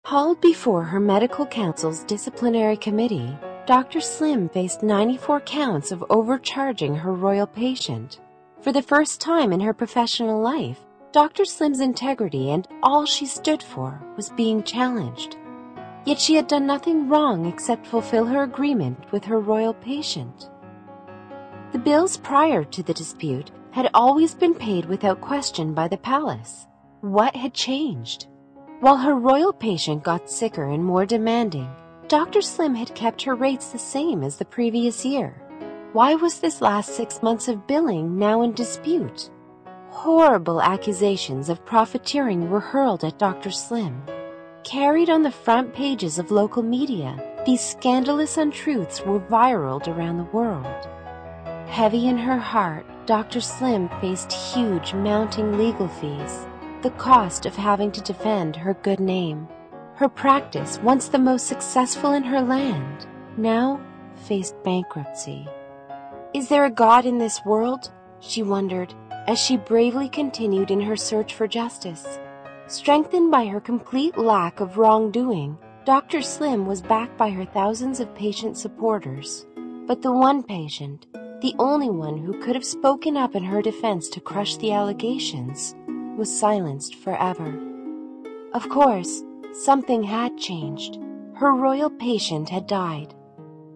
Hauled before her medical council's disciplinary committee, Dr. Slim faced 94 counts of overcharging her royal patient. For the first time in her professional life, Dr. Slim's integrity and all she stood for was being challenged. Yet she had done nothing wrong except fulfill her agreement with her royal patient. The bills prior to the dispute had always been paid without question by the palace. What had changed? While her royal patient got sicker and more demanding, Dr. Slim had kept her rates the same as the previous year. Why was this last 6 months of billing now in dispute? Horrible accusations of profiteering were hurled at Dr. Slim. Carried on the front pages of local media, these scandalous untruths were viraled around the world. Heavy in her heart, Dr. Slim faced huge mounting legal fees, the cost of having to defend her good name. Her practice, once the most successful in her land, now faced bankruptcy. Is there a God in this world? She wondered, as she bravely continued in her search for justice. Strengthened by her complete lack of wrongdoing, Dr. Slim was backed by her thousands of patient supporters. But the one patient, the only one who could have spoken up in her defense to crush the allegations, was silenced forever. Of course, something had changed. Her royal patient had died.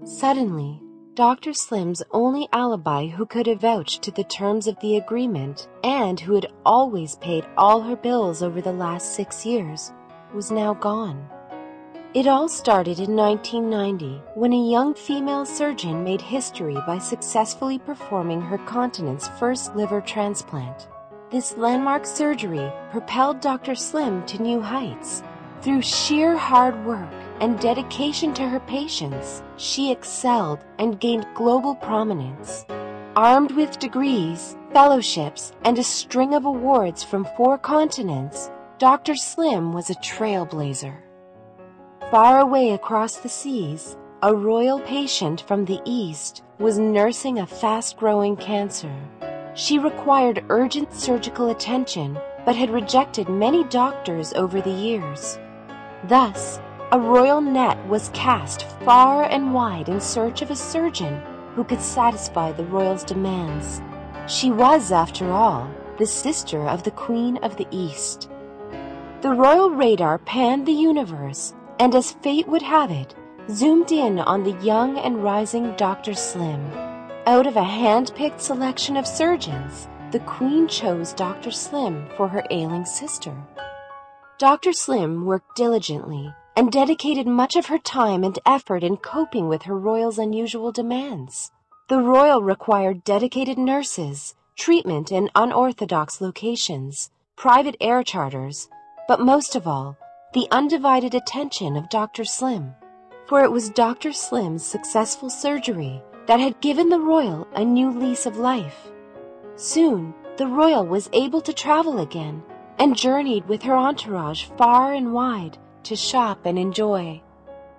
Suddenly, Dr. Slim's only alibi who could have vouched to the terms of the agreement and who had always paid all her bills over the last 6 years was now gone. It all started in 1990 when a young female surgeon made history by successfully performing her continent's first liver transplant. This landmark surgery propelled Dr. Slim to new heights. Through sheer hard work and dedication to her patients, she excelled and gained global prominence. Armed with degrees, fellowships, and a string of awards from 4 continents, Dr. Slim was a trailblazer. Far away across the seas, a royal patient from the East was nursing a fast-growing cancer. She required urgent surgical attention, but had rejected many doctors over the years. Thus, a royal net was cast far and wide in search of a surgeon who could satisfy the royals' demands. She was, after all, the sister of the Queen of the East. The royal radar panned the universe, and as fate would have it, zoomed in on the young and rising Dr. Slim. Out of a hand-picked selection of surgeons, the Queen chose Dr. Slim for her ailing sister. Dr. Slim worked diligently and dedicated much of her time and effort in coping with her royal's unusual demands. The royal required dedicated nurses, treatment in unorthodox locations, private air charters, but most of all, the undivided attention of Dr. Slim. For it was Dr. Slim's successful surgery that had given the royal a new lease of life. Soon, the royal was able to travel again and journeyed with her entourage far and wide to shop and enjoy.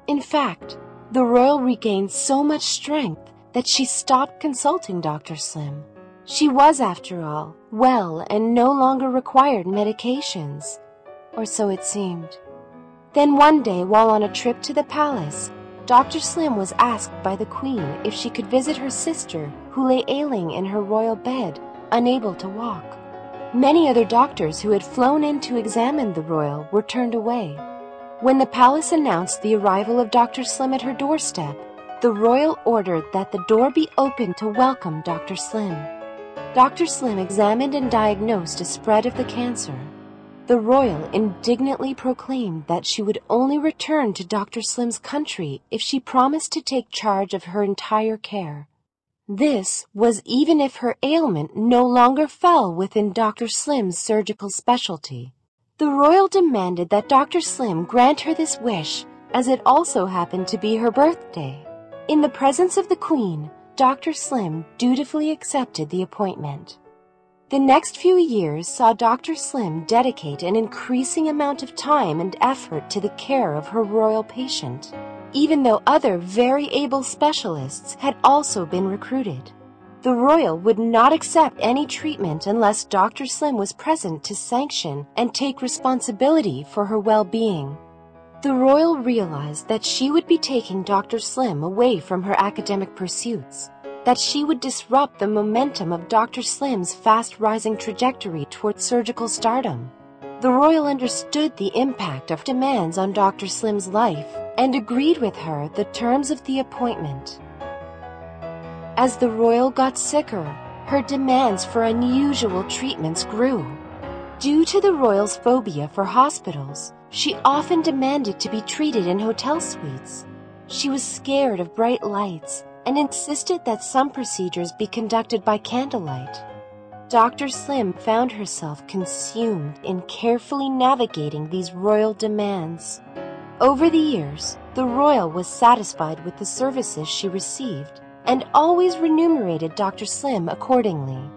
In fact, the royal regained so much strength that she stopped consulting Dr. Slim. She was, after all, well and no longer required medications, or so it seemed. Then one day, while on a trip to the palace, Dr. Slim was asked by the Queen if she could visit her sister, who lay ailing in her royal bed, unable to walk. Many other doctors who had flown in to examine the royal were turned away. When the palace announced the arrival of Dr. Slim at her doorstep, the royal ordered that the door be opened to welcome Dr. Slim. Dr. Slim examined and diagnosed a spread of the cancer. The royal indignantly proclaimed that she would only return to Dr. Slim's country if she promised to take charge of her entire care. This was even if her ailment no longer fell within Dr. Slim's surgical specialty. The royal demanded that Dr. Slim grant her this wish, as it also happened to be her birthday. In the presence of the Queen, Dr. Slim dutifully accepted the appointment. The next few years saw Dr. Slim dedicate an increasing amount of time and effort to the care of her royal patient, even though other very able specialists had also been recruited. The royal would not accept any treatment unless Dr. Slim was present to sanction and take responsibility for her well-being. The royal realized that she would be taking Dr. Slim away from her academic pursuits, that she would disrupt the momentum of Dr. Slim's fast-rising trajectory towards surgical stardom. The royal understood the impact of demands on Dr. Slim's life and agreed with her the terms of the appointment. As the royal got sicker, her demands for unusual treatments grew. Due to the royal's phobia for hospitals, she often demanded to be treated in hotel suites. She was scared of bright lights and insisted that some procedures be conducted by candlelight. Dr. Slim found herself consumed in carefully navigating these royal demands. Over the years, the royal was satisfied with the services she received and always remunerated Dr. Slim accordingly.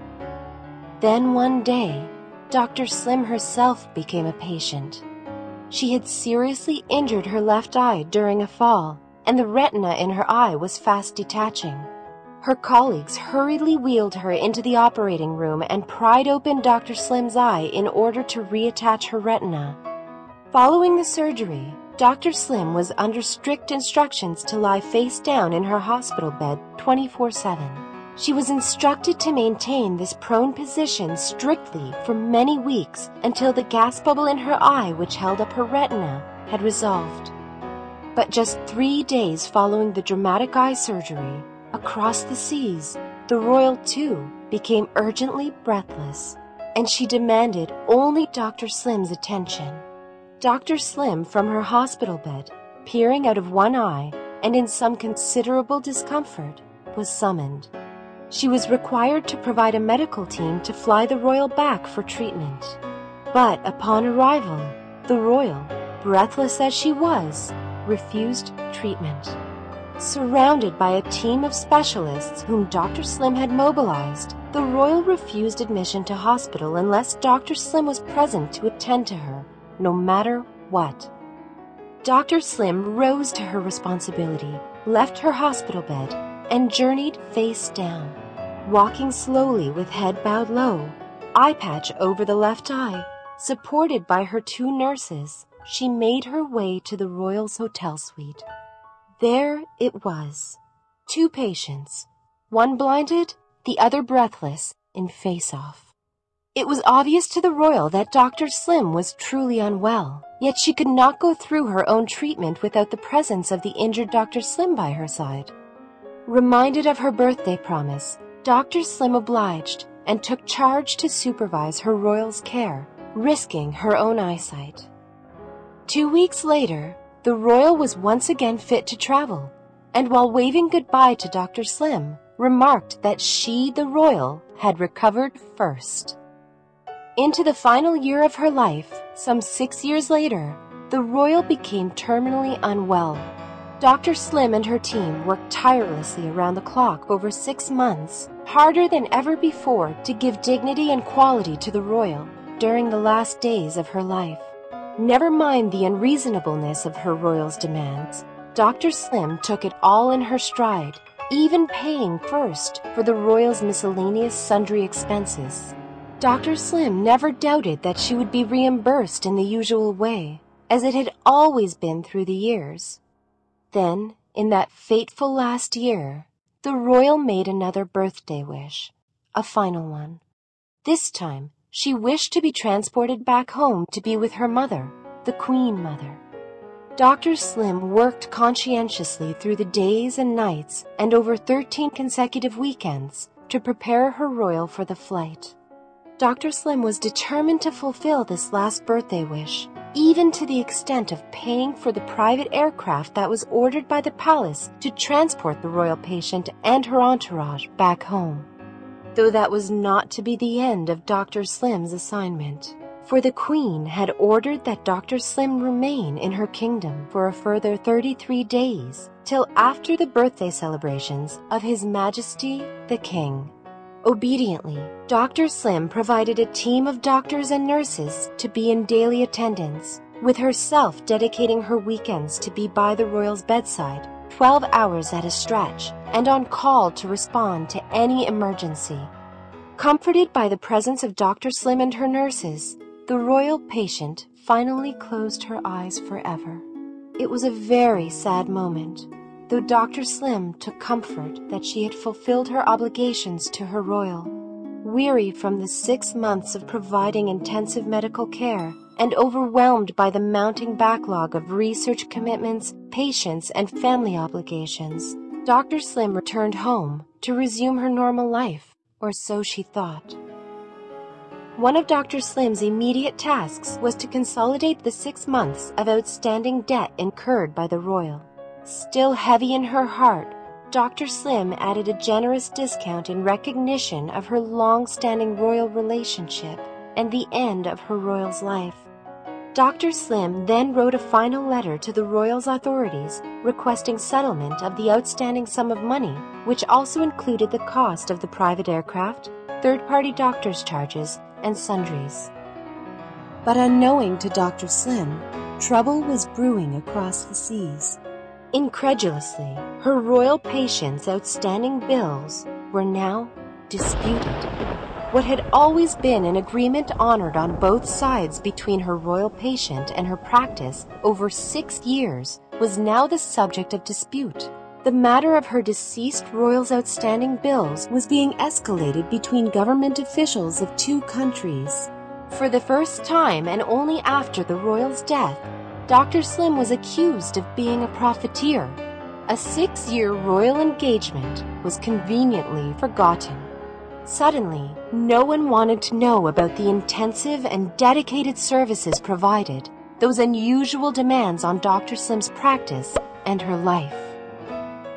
Then one day, Dr. Slim herself became a patient. She had seriously injured her left eye during a fall, and the retina in her eye was fast detaching. Her colleagues hurriedly wheeled her into the operating room and pried open Dr. Slim's eye in order to reattach her retina. Following the surgery, Dr. Slim was under strict instructions to lie face down in her hospital bed 24/7. She was instructed to maintain this prone position strictly for many weeks until the gas bubble in her eye, which held up her retina, had resolved. But just 3 days following the dramatic eye surgery, across the seas, the royal too became urgently breathless, and she demanded only Dr. Slim's attention. Dr. Slim, from her hospital bed, peering out of one eye and in some considerable discomfort, was summoned. She was required to provide a medical team to fly the royal back for treatment. But upon arrival, the royal, breathless as she was, refused treatment. Surrounded by a team of specialists whom Dr. Slim had mobilized, the royal refused admission to hospital unless Dr. Slim was present to attend to her, no matter what. Dr. Slim rose to her responsibility, left her hospital bed, and journeyed face down. Walking slowly with head bowed low, eye patch over the left eye, supported by her 2 nurses, she made her way to the royal's hotel suite. There it was. 2 patients, one blinded, the other breathless, in face-off. It was obvious to the royal that Dr. Slim was truly unwell, yet she could not go through her own treatment without the presence of the injured Dr. Slim by her side. Reminded of her birthday promise, Dr. Slim obliged and took charge to supervise her royal's care, risking her own eyesight. 2 weeks later, the royal was once again fit to travel, and while waving goodbye to Dr. Slim, remarked that she, the royal, had recovered first. Into the final year of her life, some 6 years later, the royal became terminally unwell. Dr. Slim and her team worked tirelessly around the clock over 6 months, harder than ever before, to give dignity and quality to the royal during the last days of her life. Never mind the unreasonableness of her royal's demands, Dr. Slim took it all in her stride, even paying first for the royal's miscellaneous sundry expenses. Dr. Slim never doubted that she would be reimbursed in the usual way, as it had always been through the years. Then, in that fateful last year, the royal made another birthday wish, a final one. This time, she wished to be transported back home to be with her mother, the Queen Mother. Dr. Slim worked conscientiously through the days and nights and over 13 consecutive weekends to prepare her royal for the flight. Dr. Slim was determined to fulfill this last birthday wish, even to the extent of paying for the private aircraft that was ordered by the palace to transport the royal patient and her entourage back home. Though that was not to be the end of Dr. Slim's assignment, for the Queen had ordered that Dr. Slim remain in her kingdom for a further 33 days, till after the birthday celebrations of His Majesty the King. Obediently, Dr. Slim provided a team of doctors and nurses to be in daily attendance, with herself dedicating her weekends to be by the royal's bedside, 12 hours at a stretch, and on call to respond to any emergency. Comforted by the presence of Dr. Slim and her nurses, the royal patient finally closed her eyes forever. It was a very sad moment, though Dr. Slim took comfort that she had fulfilled her obligations to her royal. Weary from the 6 months of providing intensive medical care and overwhelmed by the mounting backlog of research commitments, patients, and family obligations, Dr. Slim returned home to resume her normal life, or so she thought. One of Dr. Slim's immediate tasks was to consolidate the 6 months of outstanding debt incurred by the royal. Still heavy in her heart, Dr. Slim added a generous discount in recognition of her long-standing royal relationship and the end of her royal's life. Dr. Slim then wrote a final letter to the royal's authorities requesting settlement of the outstanding sum of money, which also included the cost of the private aircraft, third-party doctor's charges, and sundries. But unknowing to Dr. Slim, trouble was brewing across the seas. Incredulously, her royal patient's outstanding bills were now disputed. What had always been an agreement honored on both sides between her royal patient and her practice over 6 years was now the subject of dispute. The matter of her deceased royal's outstanding bills was being escalated between government officials of 2 countries. For the first time, and only after the royal's death, Dr. Slim was accused of being a profiteer. A 6-year royal engagement was conveniently forgotten. Suddenly, no one wanted to know about the intensive and dedicated services provided, those unusual demands on Dr. Slim's practice and her life.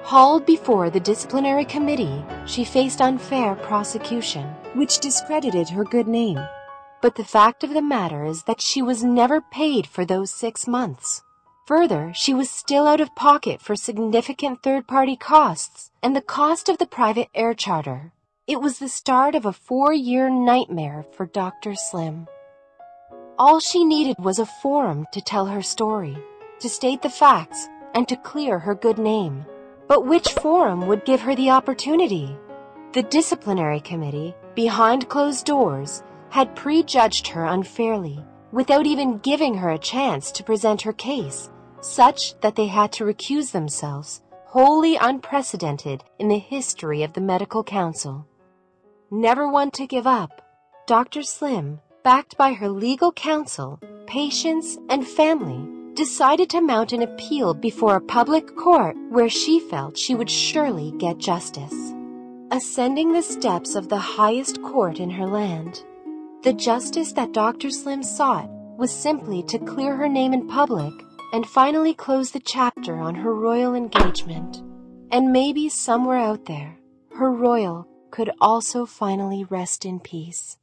Hauled before the disciplinary committee, she faced unfair prosecution, which discredited her good name. But the fact of the matter is that she was never paid for those 6 months. Further, she was still out of pocket for significant third-party costs and the cost of the private air charter. It was the start of a 4-year nightmare for Dr. Slim. All she needed was a forum to tell her story, to state the facts, and to clear her good name. But which forum would give her the opportunity? The disciplinary committee, behind closed doors, had prejudged her unfairly, without even giving her a chance to present her case, such that they had to recuse themselves, wholly unprecedented in the history of the medical council. Never one to give up, Dr. Slim, backed by her legal counsel, patients, and family, decided to mount an appeal before a public court where she felt she would surely get justice. Ascending the steps of the highest court in her land, the justice that Dr. Slim sought was simply to clear her name in public and finally close the chapter on her royal engagement. And maybe somewhere out there, her royal could also finally rest in peace.